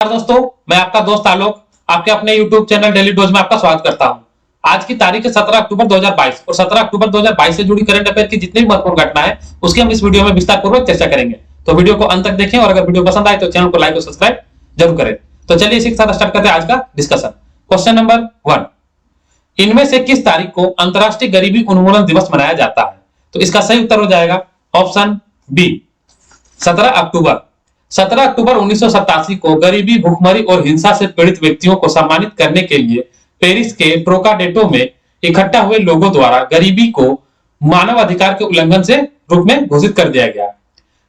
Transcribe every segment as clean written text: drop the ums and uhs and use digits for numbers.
दोस्तों, मैं आपका दोस्त आलोक आपके अपने YouTube चैनल डेली डोज में आपका स्वागत करता हूं। आज की तारीख है 17 अक्टूबर 2022 और 17 अक्टूबर 2022 से जुड़ी करंट अफेयर की जितनी भी महत्वपूर्ण घटना है उसकी हम इस वीडियो में विस्तार पूर्वक चर्चा करेंगे। तो वीडियो को अंत तक देखें और अगर वीडियो पसंद आए तो चैनल को लाइक और सब्सक्राइब जरूर करें। तो चलिए इसी के साथ स्टार्ट करते हैं आज का डिस्कशन। क्वेश्चन नंबर 1, इनमें से किस तारीख को अंतरराष्ट्रीय गरीबी उन्मूलन दिवस मनाया जाता है? तो इसका सही उत्तर हो जाएगा ऑप्शन बी 17 अक्टूबर। 17 अक्टूबर 1987 को गरीबी, भूखमरी और हिंसा से पीड़ित व्यक्तियों को सम्मानित करने के लिए पेरिस के ट्रोकाडेटो में इकट्ठा हुए लोगों द्वारा गरीबी को मानव अधिकार के उल्लंघन से रूप में घोषित कर दिया गया।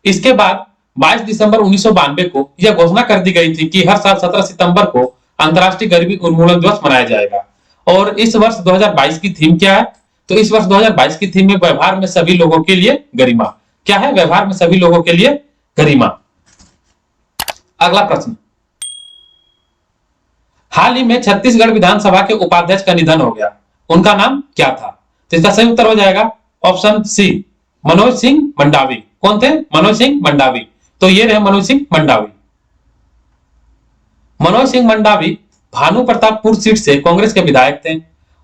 इसके बाद 22 दिसंबर 1992 को यह घोषणा कर दी गई थी कि हर साल 17 सितंबर को अंतरराष्ट्रीय गरीबी उन्मूलन दिवस मनाया जाएगा। और इस वर्ष 2022 की थीम क्या है? तो इस वर्ष 2022 की थीम में व्यवहार में सभी लोगों के लिए गरिमा। क्या है? व्यवहार में सभी लोगों के लिए गरिमा। अगला प्रश्न, हाल ही में छत्तीसगढ़ विधानसभा के उपाध्यक्ष का निधन हो गया, उनका नाम क्या था? तो इसका सही उत्तर हो जाएगा ऑप्शन सी मनोज सिंह मंडावी। कौन थे? मनोज सिंह मंडावी। तो ये रहे मनोज सिंह मंडावी। मनोज सिंह मंडावी भानु प्रतापपुर सीट से कांग्रेस के विधायक थे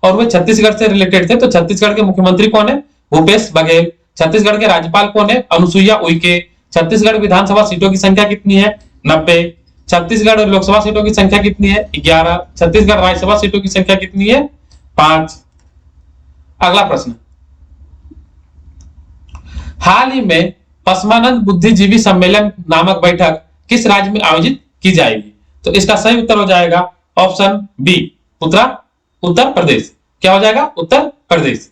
और वे छत्तीसगढ़ से रिलेटेड थे। तो छत्तीसगढ़ के मुख्यमंत्री कौन है? भूपेश बघेल। छत्तीसगढ़ के राज्यपाल कौन है? अनुसुईया उइके। छत्तीसगढ़ विधानसभा सीटों की संख्या कितनी है? 90। छत्तीसगढ़ लोकसभा सीटों की संख्या कितनी है? 11। छत्तीसगढ़ राज्यसभा सीटों की संख्या कितनी है? 5। अगला प्रश्न, हाल ही में पसमानंद बुद्धिजीवी सम्मेलन नामक बैठक किस राज्य में आयोजित की जाएगी? तो इसका सही उत्तर हो जाएगा ऑप्शन बी उत्तर प्रदेश। क्या हो जाएगा? उत्तर प्रदेश।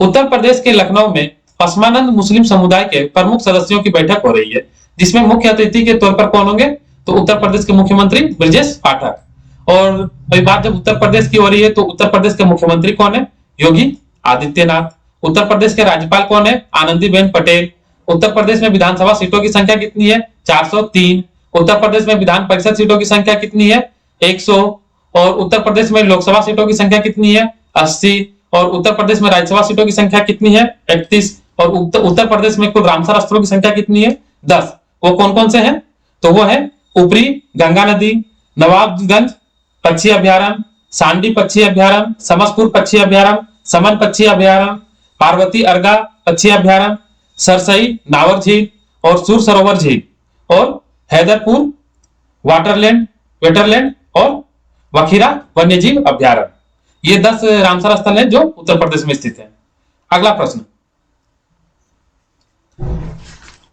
उत्तर प्रदेश के लखनऊ में पसमानंद मुस्लिम समुदाय के प्रमुख सदस्यों की बैठक हो रही है, जिसमें मुख्य अतिथि के तौर पर कौन होंगे? तो उत्तर प्रदेश के मुख्यमंत्री ब्रजेश पाठक। और वही बात जब उत्तर प्रदेश की हो रही है तो उत्तर प्रदेश के मुख्यमंत्री कौन है? योगी आदित्यनाथ। उत्तर प्रदेश के राज्यपाल कौन है? आनंदीबेन पटेल। उत्तर प्रदेश में विधानसभा सीटों की संख्या कितनी है? 403। उत्तर प्रदेश में विधान परिषद सीटों की संख्या कितनी है? 100। और उत्तर प्रदेश में लोकसभा सीटों की संख्या कितनी है? 80। और उत्तर प्रदेश में राज्यसभा सीटों की संख्या कितनी है? 31। और उत्तर प्रदेश में कुल रामसर स्थलों की संख्या कितनी है? 10। वो कौन कौन से हैं? तो वो है ऊपरी गंगा नदी, नवाबगंज पक्षी अभ्यारण्य, सांडी पक्षी अभ्यारण्य, समसपुर पक्षी अभ्यारण्य, समन पक्षी अभ्यारण्य, पार्वती अर्गा पक्षी अभ्यारण्य, सरसई नावर झील और सुर सरोवर झील, और हैदरपुर वेटरलैंड और वखीरा वन्यजीव अभ्यारण्य। ये 10 रामसर स्थल हैं जो उत्तर प्रदेश में स्थित हैं। अगला प्रश्न,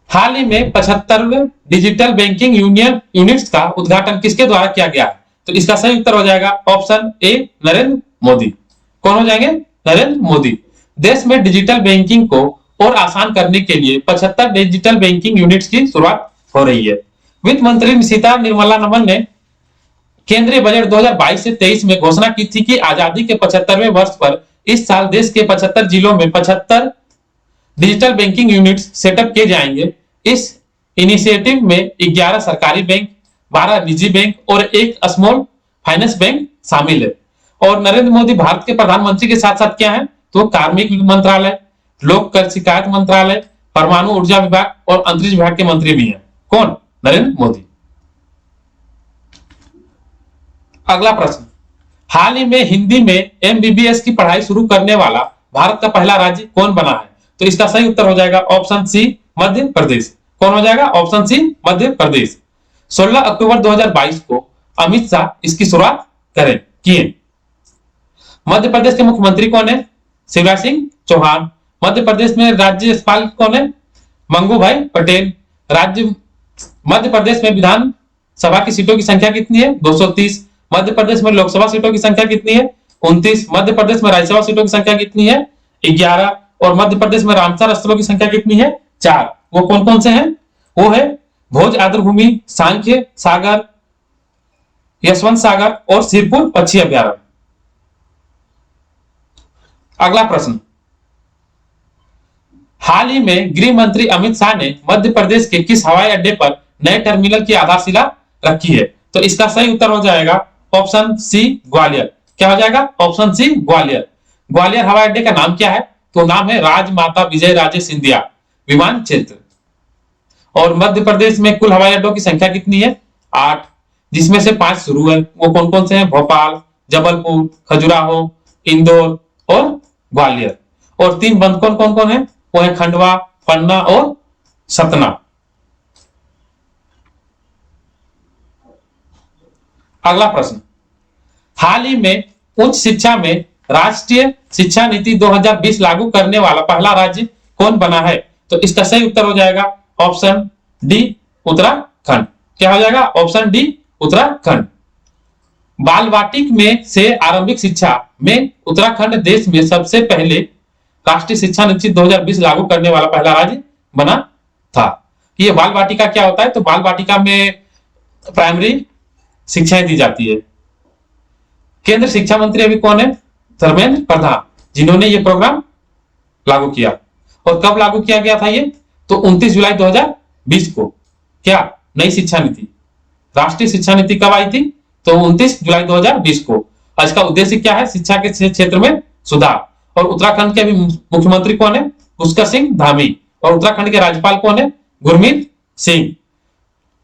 हाल ही में 75वें डिजिटल बैंकिंग यूनिट्स का उद्घाटन किसके द्वारा किया गया? तो इसका सही उत्तर हो जाएगा ऑप्शन ए नरेंद्र मोदी। कौन हो जाएंगे? नरेंद्र मोदी। देश में डिजिटल बैंकिंग को और आसान करने के लिए 75 डिजिटल बैंकिंग यूनिट्स की शुरुआत हो रही है। वित्त मंत्री सीता निर्मलानमन ने केंद्रीय बजट 2022 से 23 में घोषणा की थी कि आजादी के 75वें वर्ष पर इस साल देश के 75 जिलों में 75 डिजिटल बैंकिंग यूनिट्स सेटअप किए जाएंगे। इस इनिशिएटिव में 11 सरकारी बैंक, 12 निजी बैंक और 1 स्मॉल फाइनेंस बैंक शामिल है। और नरेंद्र मोदी भारत के प्रधानमंत्री के साथ साथ क्या है? तो कार्मिक मंत्रालय, लोक कर शिकायत मंत्रालय, परमाणु ऊर्जा विभाग और अंतरिक्ष विभाग के मंत्री भी हैं। कौन? नरेंद्र मोदी। अगला प्रश्न, हाल ही में हिंदी में MBBS की पढ़ाई शुरू करने वाला भारत का पहला राज्य कौन बना है? तो इसका सही उत्तर हो जाएगा ऑप्शन सी मध्य प्रदेश। कौन हो जाएगा? Option C Madhya Pradesh. 16 अक्टूबर 2022 को अमित शाह इसकी शुरुआत किए। मध्य प्रदेश के मुख्यमंत्री कौन है? शिवराज सिंह चौहान। मध्य प्रदेश में राज्यपाल कौन है? मंगू भाई पटेल। मध्य प्रदेश में विधानसभा की सीटों की संख्या कितनी है? 230। मध्य प्रदेश में लोकसभा सीटों की संख्या कितनी है? 29। मध्य प्रदेश में राज्यसभा सीटों की संख्या कितनी है? 11। और मध्य प्रदेश में रामसर स्थलों की संख्या कितनी है? 4। वो कौन कौन से हैं? वो है भोज आर्द्रभूमि, सांख्य सागर, यशवंत सागर और सिरपुर पक्षी अभ्यारण्य। अगला प्रश्न, हाल ही में गृह मंत्री अमित शाह ने मध्य प्रदेश के किस हवाई अड्डे पर नए टर्मिनल की आधारशिला रखी है? तो इसका सही उत्तर हो जाएगा ऑप्शन सी ग्वालियर। क्या हो जाएगा? Option C Gwalior. ग्वालियर हवाई अड्डे का नाम क्या है? तो नाम है राजमाता विजय राजे सिंधिया विमान क्षेत्र। और मध्य प्रदेश में कुल हवाई अड्डों की संख्या कितनी है? 8। जिसमें से 5 शुरू है, वो कौन कौन से हैं? भोपाल, जबलपुर, खजुराहो, इंदौर और ग्वालियर। और 3 बंद कौन कौन कौन है? वो है खंडवा, पन्ना और सतना। अगला प्रश्न, हाल ही में उच्च शिक्षा में राष्ट्रीय शिक्षा नीति 2020 लागू करने वाला पहला राज्य कौन बना है? तो इसका सही उत्तर हो जाएगा ऑप्शन डी, उत्तराखंड। क्या हो जाएगा? Option D, Uttarakhand. बाल वाटिक में से आरंभिक शिक्षा में उत्तराखंड देश में सबसे पहले राष्ट्रीय शिक्षा नीति 2020 लागू करने वाला पहला राज्य बना था। ये बाल वाटिका क्या होता है? तो बाल वाटिका में प्राइमरी शिक्षाएं दी जाती है। केंद्र शिक्षा मंत्री अभी कौन है? धर्मेंद्र प्रधान, जिन्होंने ये प्रोग्राम लागू किया। और कब लागू किया गया था ये? तो 29 जुलाई 2020 को। क्या? नई शिक्षा नीति, राष्ट्रीय शिक्षा नीति कब आई थी? तो 29 जुलाई 2020 को। इसका उद्देश्य क्या है? शिक्षा के क्षेत्र में सुधार। और उत्तराखंड के अभी मुख्यमंत्री कौन है? पुष्कर सिंह धामी। और उत्तराखंड के राज्यपाल कौन है? गुरमीत सिंह।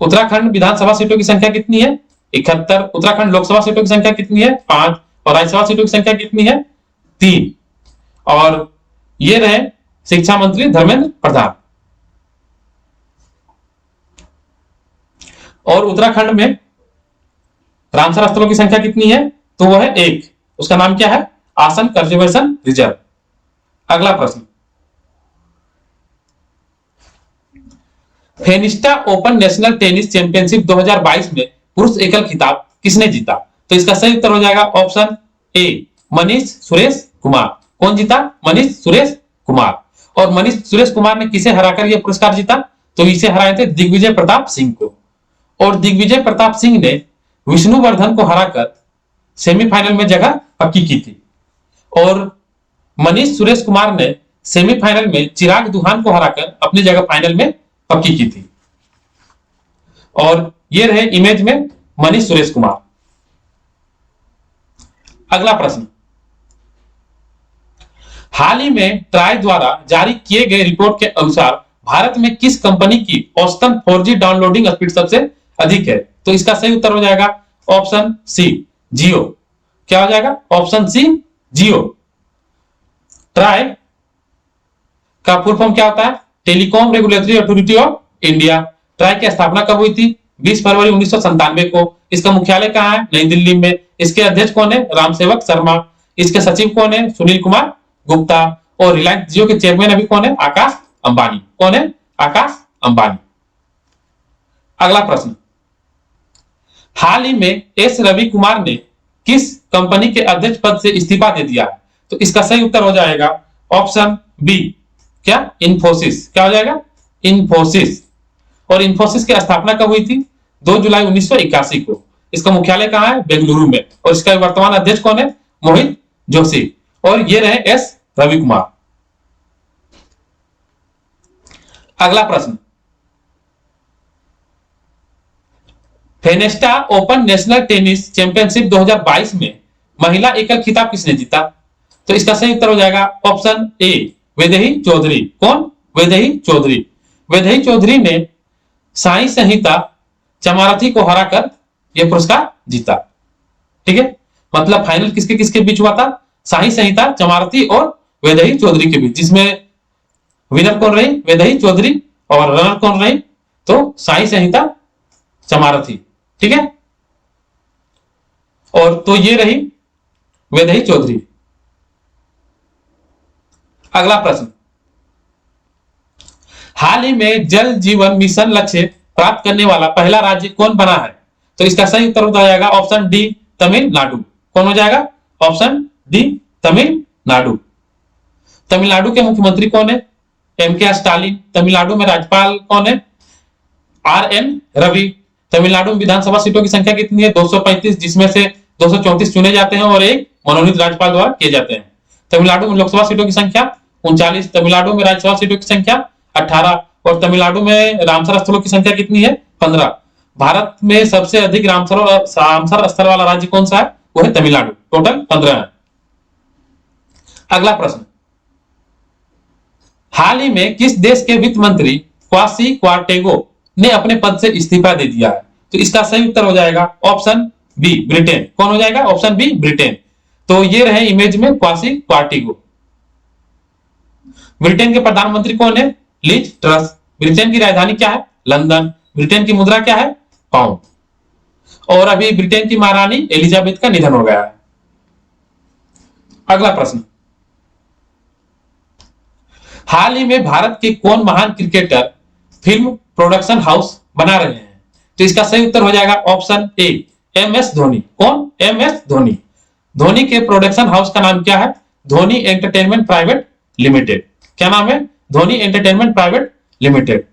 उत्तराखंड विधानसभा सीटों की संख्या कितनी है? 71। उत्तराखंड लोकसभा सीटों की संख्या कितनी है? 5। और राज्यसभा सीटों की संख्या कितनी है? 3। और ये रहे शिक्षा मंत्री धर्मेंद्र प्रधान। और उत्तराखंड में रामसर स्थलों की संख्या कितनी है? तो वो है 1। उसका नाम क्या है? आसन कंजर्वेशन रिजर्व। अगला प्रश्न, फेनिस्टा ओपन नेशनल टेनिस चैंपियनशिप 2022 में पुरुष एकल खिताब किसने जीता? तो इसका सही उत्तर हो जाएगा ऑप्शन ए, मनीष सुरेश कुमार। कौन जीता? मनीष सुरेश कुमार। और मनीष सुरेश कुमार ने किसे हराकर यह पुरस्कार जीता? तो इसे हराए थे दिग्विजय प्रताप सिंह को। और दिग्विजय प्रताप सिंह ने विष्णुवर्धन को हराकर सेमीफाइनल में जगह पक्की की थी। और मनीष सुरेश कुमार ने सेमीफाइनल में चिराग दुहान को हराकर अपनी जगह फाइनल में पक्की की थी। और ये रहे इमेज में मनीष सुरेश कुमार। अगला प्रश्न, हाल ही में ट्राई द्वारा जारी किए गए रिपोर्ट के अनुसार भारत में किस कंपनी की औसतन 4G डाउनलोडिंग स्पीड सबसे अधिक है? तो इसका सही उत्तर हो जाएगा ऑप्शन सी, जियो। क्या हो जाएगा? ऑप्शन सी, जियो। ट्राई का फुल फॉर्म क्या होता है? Telecom regulatory authority of India. Try की स्थापना कब हुई थी? 20 फरवरी 1997 को। इसका मुख्यालय कहाँ है? नई दिल्ली में। इसके अध्यक्ष कौन है? रामसेवक शर्मा। इसके सचिव कौन है? सुनील कुमार गुप्ता। और रिलायंस जियो के चेयरमैन अभी कौन है? आकाश अंबानी। कौन है? आकाश अंबानी। अगला प्रश्न, हाल ही में एस रवि कुमार ने किस कंपनी के अध्यक्ष पद से इस्तीफा दे दिया? तो इसका सही उत्तर हो जाएगा ऑप्शन बी, क्या? इन्फोसिस। क्या हो जाएगा? इन्फोसिस। और इन्फोसिस की स्थापना कब हुई थी? 2 जुलाई 1981 को। इसका मुख्यालय कहाँ है? बेंगलुरु में। और इसका वर्तमान अध्यक्ष कौन है? मोहित जोशी। और ये रहे एस रवि कुमार। अगला प्रश्न, Fenesta open national tennis championship 2022 में महिला एकल खिताब किसने जीता? तो इसका सही उत्तर हो जाएगा ऑप्शन ए, वैदेही चौधरी। कौन? वैदेही चौधरी। वैदेही चौधरी ने साई संहिता चमारथी को हराकर यह पुरस्कार जीता। ठीक है, मतलब फाइनल किसके किसके बीच हुआ था? साई संहिता चमारथी और वैदेही चौधरी के बीच, जिसमें विनर कौन रही? वैदेही चौधरी। और रनर कौन रही? तो साई संहिता चमारथी। ठीक है, और तो ये रही वैदेही चौधरी। अगला प्रश्न, हाल ही में जल जीवन मिशन लक्ष्य प्राप्त करने वाला पहला राज्य कौन बना है? तो इसका सही उत्तर हो जाएगा ऑप्शन डी, तमिलनाडु। कौन हो जाएगा? Option D, Tamil Nadu. तमिलनाडु के मुख्यमंत्री कौन है? एम.के. स्टालिन। तमिलनाडु में राज्यपाल कौन है? आर.एन. रवि। तमिलनाडु में विधानसभा सीटों की संख्या कितनी है? 235, जिसमें से 234 चुने जाते हैं और एक मनोनीत राज्यपाल द्वारा किए जाते हैं। तमिलनाडु में लोकसभा सीटों की संख्या 39। तमिलनाडु में राज्यसभा सीटों की संख्या 18। और तमिलनाडु में रामसर स्थलों की संख्या कितनी है? 15। भारत में सबसे अधिक रामसर स्थल वाला राज्य कौन सा है? वो है तमिलनाडु। टोटल 15 है। अगला प्रश्न, हाल ही में किस देश के वित्त मंत्री क्वासी क्वार्टेगो ने अपने पद से इस्तीफा दे दिया है? तो इसका सही उत्तर हो जाएगा ऑप्शन बी ब्रिटेन। कौन हो जाएगा? Option B Britain. तो ये रहे इमेज में क्वासी क्वार्टिगो। ब्रिटेन के प्रधानमंत्री कौन है? Liz truss. ब्रिटेन की राजधानी क्या है? लंदन। ब्रिटेन की मुद्रा क्या है? पाउंड। और अभी ब्रिटेन की महारानी एलिजाबेथ का निधन हो गया है। अगला प्रश्न, हाल ही में भारत के कौन महान क्रिकेटर फिल्म प्रोडक्शन हाउस बना रहे हैं? तो इसका सही उत्तर हो जाएगा option A M S Dhoni. कौन? M S Dhoni. धोनी के प्रोडक्शन हाउस का नाम क्या है? Dhoni entertainment private limited. क्या नाम है? Dhoni entertainment private limited.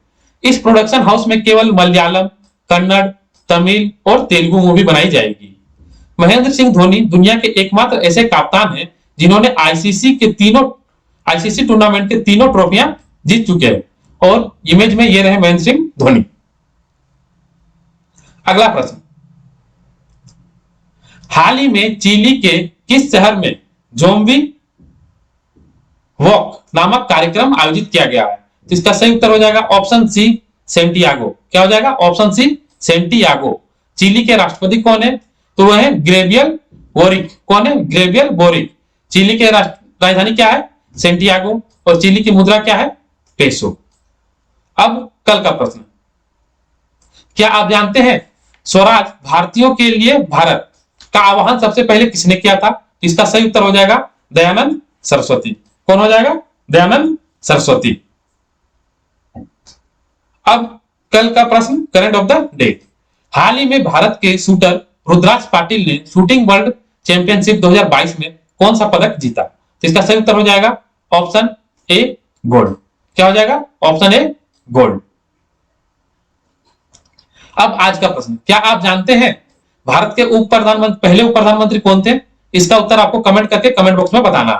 इस प्रोडक्शन हाउस में केवल मलयालम, कन्नड़, तमिल और तेलुगु मूवी बनाई जाएगी। महेंद्र सिंह धोनी दुनिया के एकमात्र ऐसे कप्तान हैं जिन्होंने आईसीसी टूर्नामेंट के तीनों ट्रॉफियां जीत चुके हैं। और इमेज में ये रहे महेंद्र सिंह धोनी। अगला प्रश्न, हाल ही में चिली के किस शहर में ज़ोंबी वॉक नामक कार्यक्रम आयोजित किया गया है? तो इसका सही उत्तर हो जाएगा ऑप्शन सी सेंटियागो। क्या हो जाएगा? Option C Santiago. चिली के राष्ट्रपति कौन है? तो वह है ग्रेवियल बोरिक। कौन है? Gabriel boric. चिली के राजधानी क्या है? सेंटियागो। और चिली की मुद्रा क्या है? पेसो। अब कल का प्रश्न, क्या आप जानते हैं स्वराज भारतीयों के लिए भारत का आह्वान सबसे पहले किसने किया था? इसका सही उत्तर हो जाएगा दयानंद सरस्वती। कौन हो जाएगा? दयानंद सरस्वती। अब कल का प्रश्न करंट ऑफ द डे, हाल ही में भारत के शूटर रुद्राज पाटिल ने शूटिंग वर्ल्ड चैंपियनशिप 2022 में कौन सा पदक जीता? तो इसका सही उत्तर हो जाएगा ऑप्शन ए गोल्ड। क्या हो जाएगा? ऑप्शन ए गोल्ड। अब आज का प्रश्न, क्या आप जानते हैं भारत के पहले उप प्रधानमंत्री कौन थे? इसका उत्तर आपको कमेंट करके कमेंट बॉक्स में बताना है।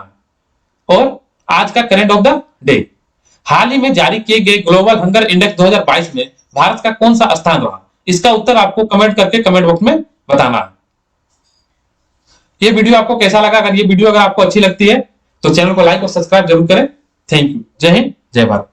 और आज का करंट ऑफ द डे, हाल ही में जारी किए गए ग्लोबल हंगर इंडेक्स 2022 में भारत का कौन सा स्थान रहा? इसका उत्तर आपको कमेंट करके कमेंट बॉक्स में बताना है। ये वीडियो आपको कैसा लगा? अगर ये वीडियो अगर आपको अच्छी लगती है तो चैनल को लाइक और सब्सक्राइब जरूर करें। Thank you. जय हिंद, जय भारत।